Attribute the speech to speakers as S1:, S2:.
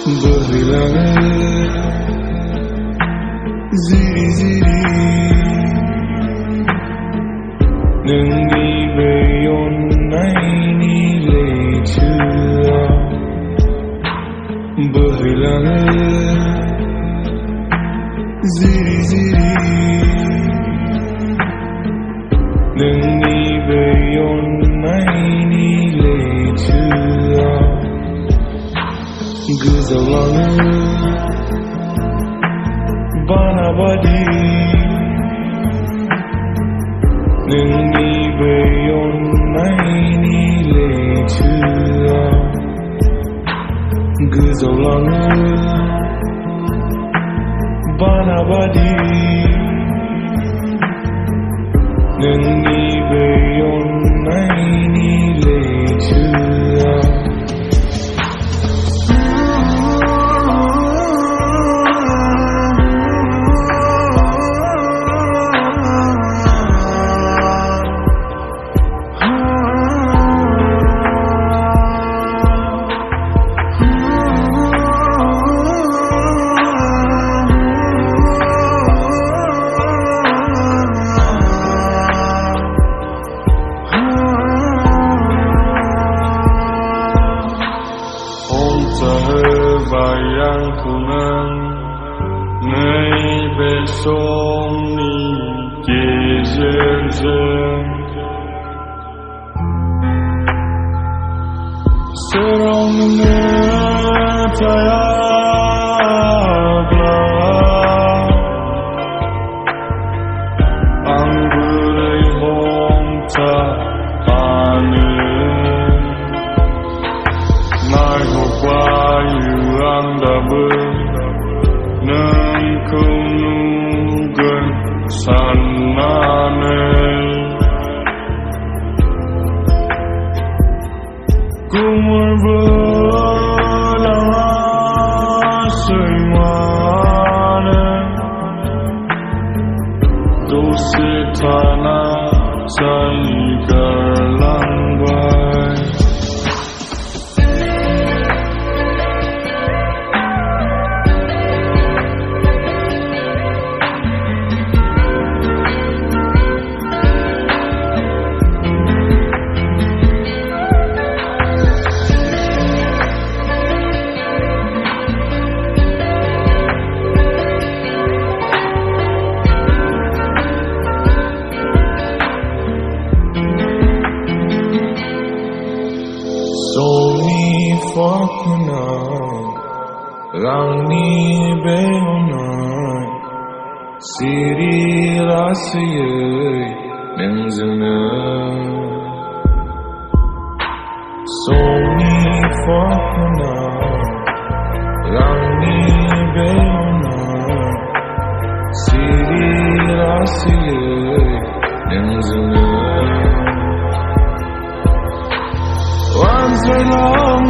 S1: berhilang ziri-ziri nâng đi về yon nay ni lệ chưa berhilang ziri-ziri nâng đi về yon nay ni lệ chưa güzelanı bana badi nâng đi về yon nay ni lệ chưa güzelanı bana badi nâng đi về yon nay ni lệ chưa bayangkungan ngày về sông ni chia dần dần serong ngetaya anggurai hong ta ane nai ho qua ang đabơ nâng không nu gần san nane kumur berlama semuanya dosa tanah saya langbai Rangni beonai siri rasiyai nengzana Soni fakana Rangni beonai siri rasiyai nengzana Wan selang